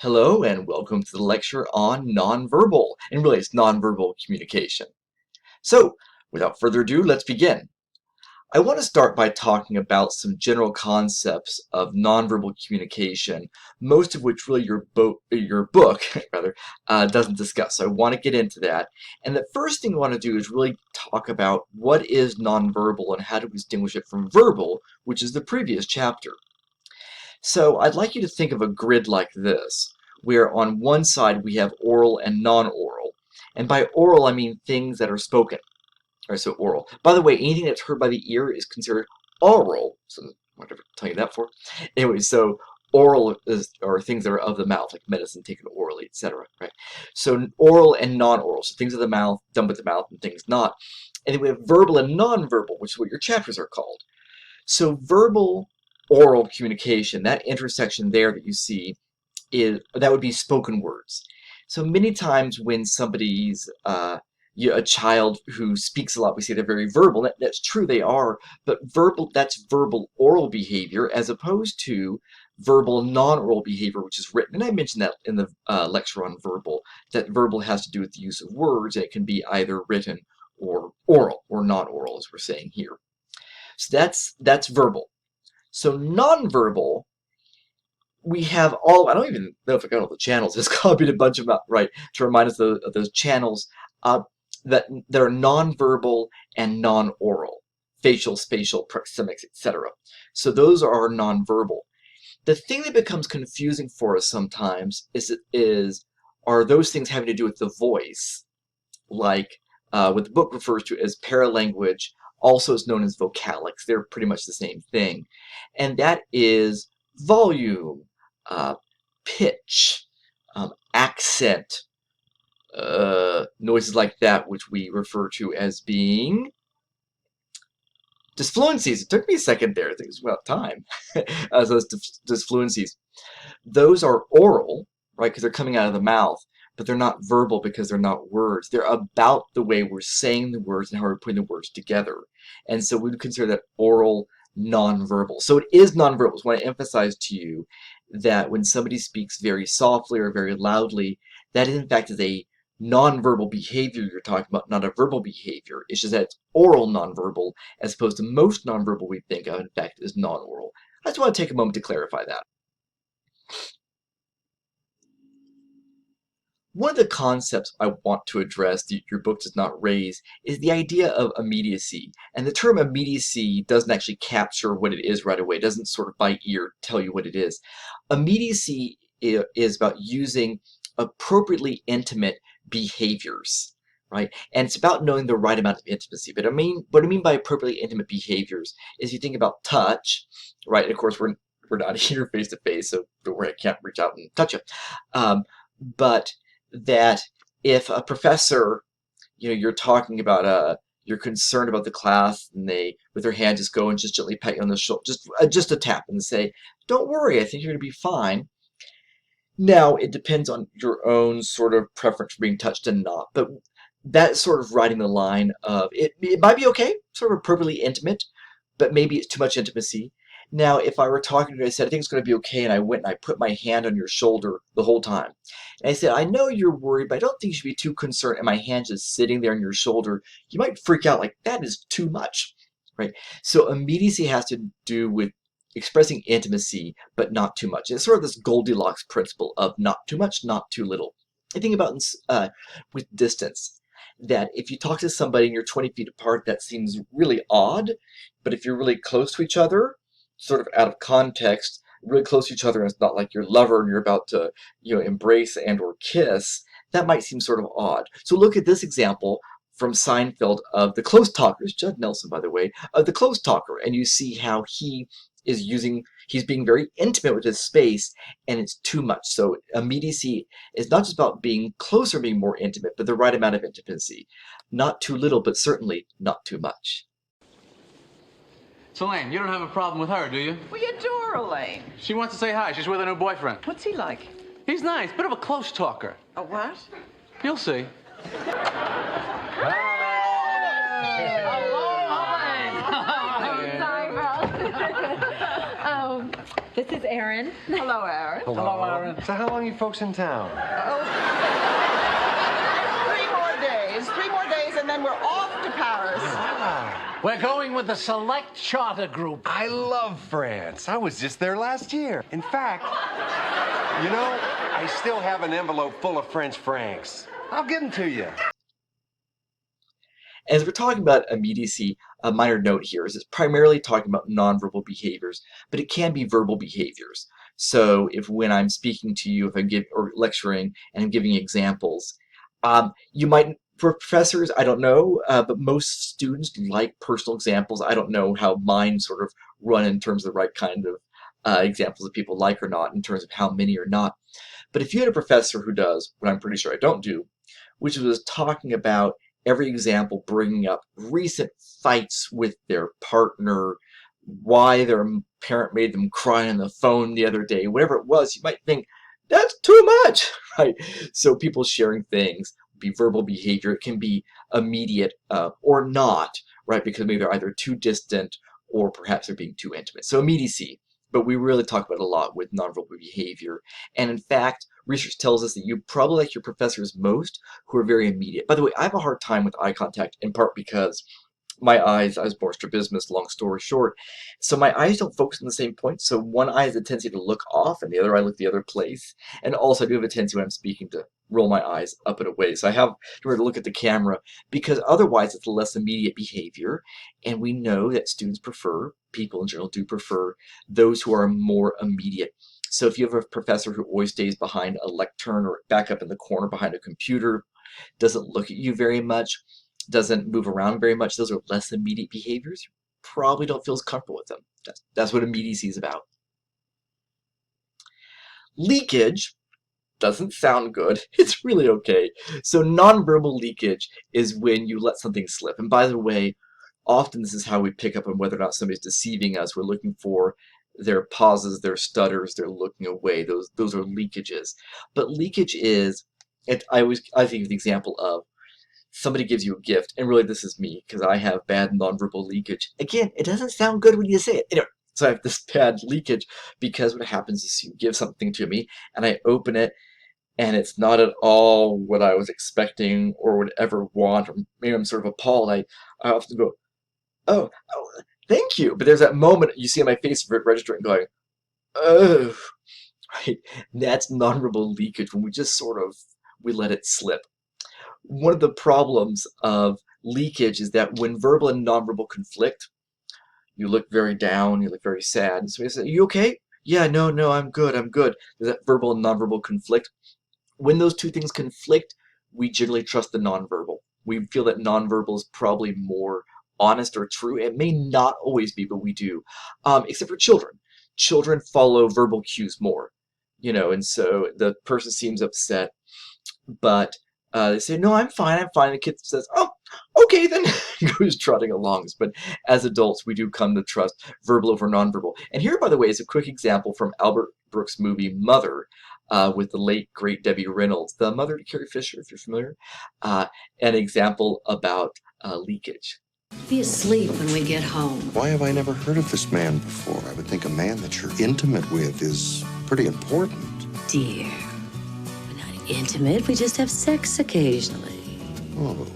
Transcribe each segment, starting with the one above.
Hello and welcome to the lecture on nonverbal, and really it's nonverbal communication. So, without further ado, let's begin. I want to start by talking about some general concepts of nonverbal communication, most of which really your book rather doesn't discuss. So I want to get into that. And the first thing I want to do is really talk about what is nonverbal and how to distinguish it from verbal, which is the previous chapter. So I'd like you to think of a grid like this, where on one side we have oral and non-oral. And by oral, I mean things that are spoken. All right, so oral. By the way, anything that's heard by the ear is considered oral. So whatever tell you that for. Anyway, so oral are things that are of the mouth, like medicine taken orally, etc. Right? So oral and non-oral, so things of the mouth, done with the mouth, and things not. And then we have verbal and non-verbal, which is what your chapters are called. So verbal oral communication, that intersection there that you see, that would be spoken words. So many times when somebody's a child who speaks a lot, we say they're very verbal. That's true, they are, but that's verbal oral behavior as opposed to verbal non-oral behavior, which is written. And I mentioned that in the lecture on verbal, that verbal has to do with the use of words, and it can be either written or oral or non-oral, as we're saying here. So that's verbal. So nonverbal, we have I don't even know if I got all the channels. It's copied a bunch of them, right, to remind us of those channels that are nonverbal and non-oral, facial, spatial, proxemics, etc. So those are nonverbal. The thing that becomes confusing for us sometimes are those things having to do with the voice, like what the book refers to as paralanguage, also is known as vocalics. They're pretty much the same thing. And that is volume, pitch, accent, noises like that, which we refer to as being disfluencies. It took me a second there. I think it's about time. So those disfluencies. Those are oral, right, because they're coming out of the mouth, but they're not verbal because they're not words. They're about the way we're saying the words and how we're putting the words together. And so we would consider that oral nonverbal. So it is nonverbal. I want to emphasize to you that when somebody speaks very softly or very loudly, that in fact is a nonverbal behavior you're talking about, not a verbal behavior. It's just that it's oral nonverbal as opposed to most nonverbal we think of, in fact, is non-oral. I just want to take a moment to clarify that. One of the concepts I want to address that your book does not raise is the idea of immediacy. And the term immediacy doesn't actually capture what it is right away. It doesn't sort of by ear tell you what it is. Immediacy is about using appropriately intimate behaviors, right? And it's about knowing the right amount of intimacy. But what I mean by appropriately intimate behaviors is you think about touch, right? And of course, we're not here face to face, so don't worry, I can't reach out and touch you. But that if a professor, you're talking about you're concerned about the class, and they, with their hand, just go and just gently pat you on the shoulder, just a tap, and say, "Don't worry, I think you're going to be fine." Now, it depends on your own sort of preference for being touched and not, but that's sort of riding the line of it might be okay, sort of appropriately intimate, but maybe it's too much intimacy. Now, if I were talking to you, I said, "I think it's going to be okay," and I went and I put my hand on your shoulder the whole time. And I said, "I know you're worried, but I don't think you should be too concerned," and my hand just sitting there on your shoulder, you might freak out like, that is too much, right? So immediacy has to do with expressing intimacy, but not too much. It's sort of this Goldilocks principle of not too much, not too little. I think about with distance, that if you talk to somebody and you're 20 feet apart, that seems really odd, but if you're really close to each other, sort of out of context, really close to each other, and it's not like your lover and you're about to, embrace and or kiss, that might seem sort of odd. So look at this example from Seinfeld of the close talkers, Judd Nelson, by the way, of the close talker, and you see how he's being very intimate with his space, and it's too much. So immediacy is not just about being closer, being more intimate, but the right amount of intimacy. Not too little, but certainly not too much. So, Elaine, you don't have a problem with her, do you? We adore Elaine. She wants to say hi. She's with her new boyfriend. What's he like? He's nice, bit of a close talker. A what? You'll see. Sorry, bro. This is Erin. Hello, Aaron. Hello, Aaron. So how long are you folks in town? Oh, 3 more days. 3 more days, and then we're off to Paris. Wow. We're going with the Select Charter Group. I love France. I was just there last year. In fact, you know, I still have an envelope full of French francs. I'll give them to you. As we're talking about immediacy, a minor note here is it's primarily talking about nonverbal behaviors, but it can be verbal behaviors. So if when I'm speaking to you, if I'm lecturing and I'm giving examples, you might, for professors, I don't know, but most students like personal examples. I don't know how mine sort of run in terms of the right kind of examples that people like or not, in terms of how many or not. But if you had a professor who does, what I'm pretty sure I don't do, which was talking about every example bringing up recent fights with their partner, why their parent made them cry on the phone the other day, whatever it was, you might think, that's too much, right? So people sharing things be verbal behavior. It can be immediate or not, right? Because maybe they're either too distant or perhaps they're being too intimate. So immediacy, but we really talk about it a lot with nonverbal behavior. And in fact, research tells us that you probably like your professors most who are very immediate. By the way, I have a hard time with eye contact, in part because my eyes, I was born strabismus, long story short, so my eyes don't focus on the same point. So one eye has a tendency to look off and the other eye look the other place. And also I do have a tendency when I'm speaking to roll my eyes up and away. So I have to look at the camera because otherwise it's less immediate behavior. And we know that students prefer, people in general do prefer, those who are more immediate. So if you have a professor who always stays behind a lectern or back up in the corner behind a computer, doesn't look at you very much, doesn't move around very much, those are less immediate behaviors. You probably don't feel as comfortable with them. That's what immediacy is about. Leakage doesn't sound good. It's really okay. So nonverbal leakage is when you let something slip. And by the way, often this is how we pick up on whether or not somebody's deceiving us. We're looking for their pauses, their stutters, their looking away. Those are leakages. But leakage is, I think of the example of somebody gives you a gift, and really this is me because I have bad nonverbal leakage. Again, it doesn't sound good when you say it. Anyway, so I have this bad leakage because what happens is you give something to me and I open it and it's not at all what I was expecting or would ever want, or maybe I'm sort of appalled. I often go, oh, thank you. But there's that moment you see on my face registering going, oh, right? That's nonverbal leakage when we just sort of, we let it slip. One of the problems of leakage is that when verbal and nonverbal conflict, you look very down, you look very sad. So you say, are you okay? Yeah, no, I'm good. There's that verbal and nonverbal conflict. When those two things conflict, we generally trust the nonverbal. We feel that nonverbal is probably more honest or true. It may not always be, but we do. Except for children. Children follow verbal cues more, and so the person seems upset, but they say, no, I'm fine. The kid says, oh, okay, then goes trotting along. But as adults, we do come to trust verbal over nonverbal. And here, by the way, is a quick example from Albert Brooks' movie Mother with the late, great Debbie Reynolds, the mother to Carrie Fisher, if you're familiar, an example about leakage. Be asleep when we get home. Why have I never heard of this man before? I would think a man that you're intimate with is pretty important. Dear, we're not intimate. We just have sex occasionally. Oh.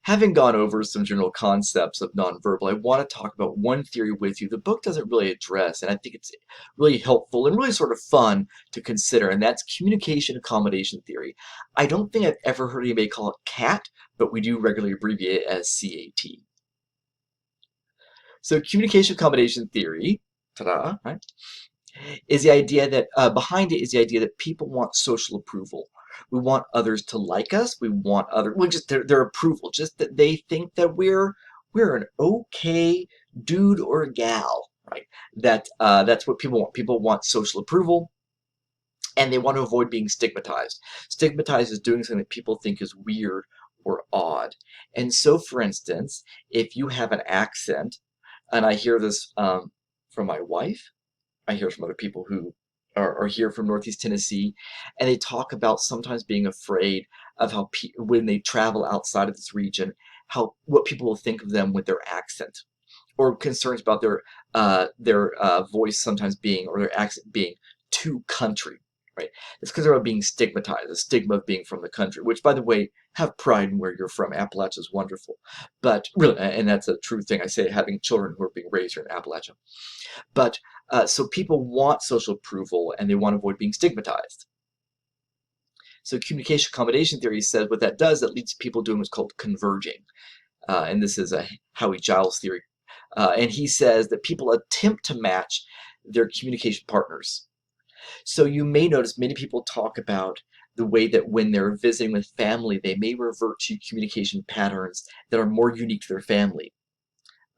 Having gone over some general concepts of nonverbal, I want to talk about one theory with you the book doesn't really address, and I think it's really helpful and really sort of fun to consider, and that's communication accommodation theory. I don't think I've ever heard anybody call it CAT, but we do regularly abbreviate it as CAT. So communication accommodation theory, ta-da, right, is the idea that, behind it is the idea that people want social approval. We want others to like us. We want just their approval, just that they think that we're an okay dude or gal, right? That's what people want. People want social approval, and they want to avoid being stigmatized. Stigmatized is doing something that people think is weird or odd. And so, for instance, if you have an accent, and I hear this from my wife, I hear from other people who are here from Northeast Tennessee, and they talk about sometimes being afraid of how when they travel outside of this region, what people will think of them with their accent. or concerns about their voice sometimes being, or their accent being too country, right? It's because they're being stigmatized, the stigma of being from the country, which, by the way, have pride in where you're from. Appalachia is wonderful. But really, and that's a true thing, I say, having children who are being raised here in Appalachia. But so people want social approval and they want to avoid being stigmatized. So communication accommodation theory says what that does, that leads to people doing what's called converging. And this is a Howie Giles theory. And he says that people attempt to match their communication partners. So you may notice many people talk about the way that when they're visiting with family, they may revert to communication patterns that are more unique to their family.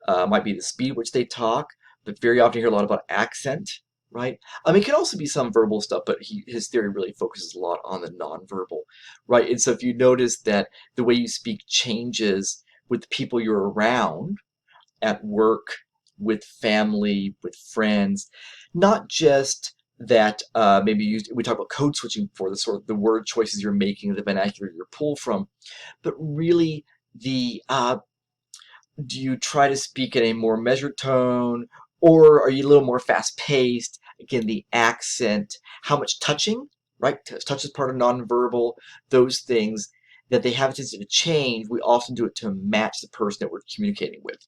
Might be the speed at which they talk, but very often you hear a lot about accent, right? It can also be some verbal stuff, but his theory really focuses a lot on the nonverbal, right? And so if you notice that the way you speak changes with the people you're around, at work, with family, with friends, not just that maybe we talk about code switching before, the sort of the word choices you're making, the vernacular you're pulled from, but really the do you try to speak in a more measured tone, or are you a little more fast-paced? Again, the accent, how much touching, right? Touch is part of nonverbal, those things that they have a tendency to change. We often do it to match the person that we're communicating with.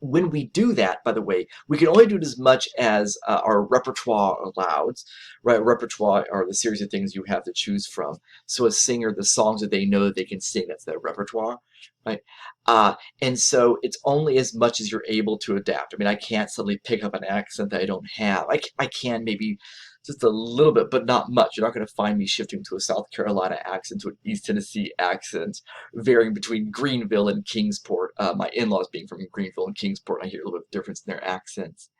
When we do that, by the way, we can only do it as much as our repertoire allows, right? Repertoire are the series of things you have to choose from. So a singer, the songs that they know that they can sing, that's their repertoire, right? And so it's only as much as you're able to adapt. I mean, I can't suddenly pick up an accent that I don't have. I can maybe just a little bit, but not much. You're not going to find me shifting to a South Carolina accent, to an East Tennessee accent, varying between Greenville and Kingsport. My in-laws being from Greenville and Kingsport, I hear a little bit of difference in their accents.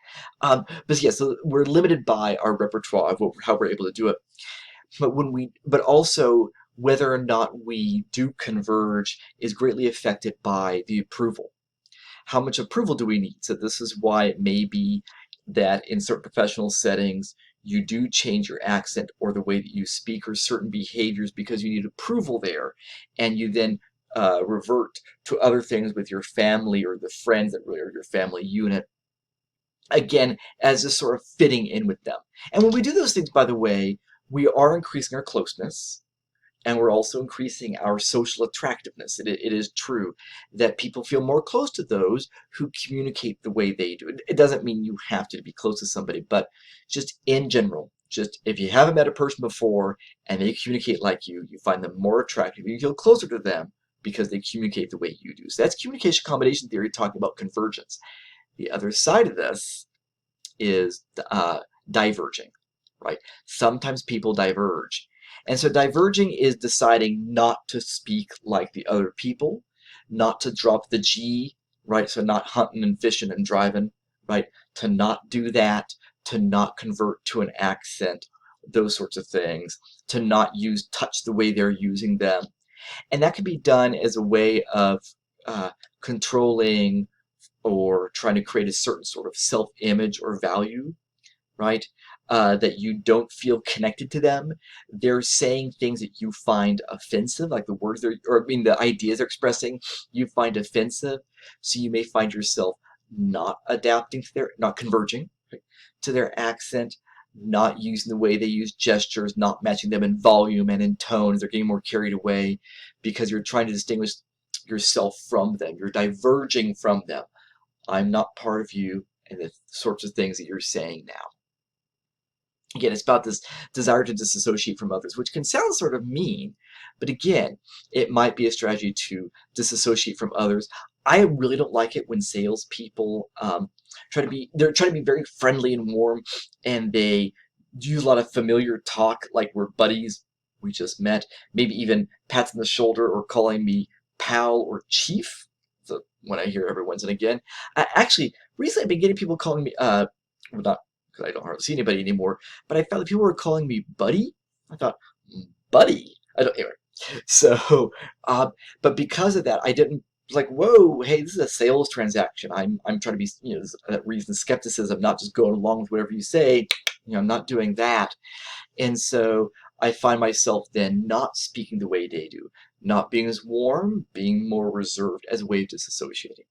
But yeah, so we're limited by our repertoire of how we're able to do it. But also whether or not we do converge is greatly affected by the approval. How much approval do we need? So this is why it may be that in certain professional settings, you do change your accent or the way that you speak or certain behaviors because you need approval there, and you then revert to other things with your family or the friends that really are your family unit, again, as a sort of fitting in with them. And when we do those things, by the way, we are increasing our closeness, and we're also increasing our social attractiveness. It is true that people feel more close to those who communicate the way they do. It doesn't mean you have to be close to somebody, but just in general, just if you haven't met a person before and they communicate like you find them more attractive, you feel closer to them because they communicate the way you do. So that's communication accommodation theory talking about convergence. The other side of this is diverging, right? Sometimes people diverge. And so diverging is deciding not to speak like the other people, not to drop the G, right? So not hunting and fishing and driving, right? To not do that, to not convert to an accent, those sorts of things, to not use touch the way they're using them. And that can be done as a way of controlling or trying to create a certain sort of self-image or value, right? That you don't feel connected to them. They're saying things that you find offensive, like the words the ideas they're expressing, you find offensive. So you may find yourself not adapting to not converging, right, to their accent, not using the way they use gestures, not matching them in volume and in tone as they're getting more carried away because you're trying to distinguish yourself from them. You're diverging from them. I'm not part of you, and the sorts of things that you're saying now. Again, it's about this desire to disassociate from others, which can sound sort of mean, but again, it might be a strategy to disassociate from others. I really don't like it when salespeople try to be very friendly and warm, and they use a lot of familiar talk like we're buddies, we just met, maybe even pats on the shoulder or calling me pal or chief. So when I hear every once and again, actually, recently I've been getting people calling me, well, not because I don't hardly see anybody anymore, but I found that people were calling me buddy. I thought, buddy? Anyway. So, but because of that, I didn't, like, whoa, hey, this is a sales transaction. I'm trying to be, that reason skepticism, not just going along with whatever you say. I'm not doing that. And so I find myself then not speaking the way they do, not being as warm, being more reserved as a way of disassociating.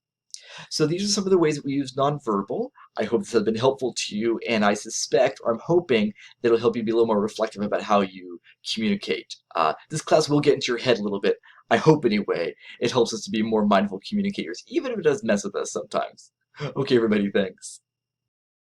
So these are some of the ways that we use nonverbal. I hope this has been helpful to you, and I suspect, or I'm hoping, that it'll help you be a little more reflective about how you communicate. This class will get into your head a little bit. I hope anyway. It helps us to be more mindful communicators, even if it does mess with us sometimes. Okay, everybody, thanks.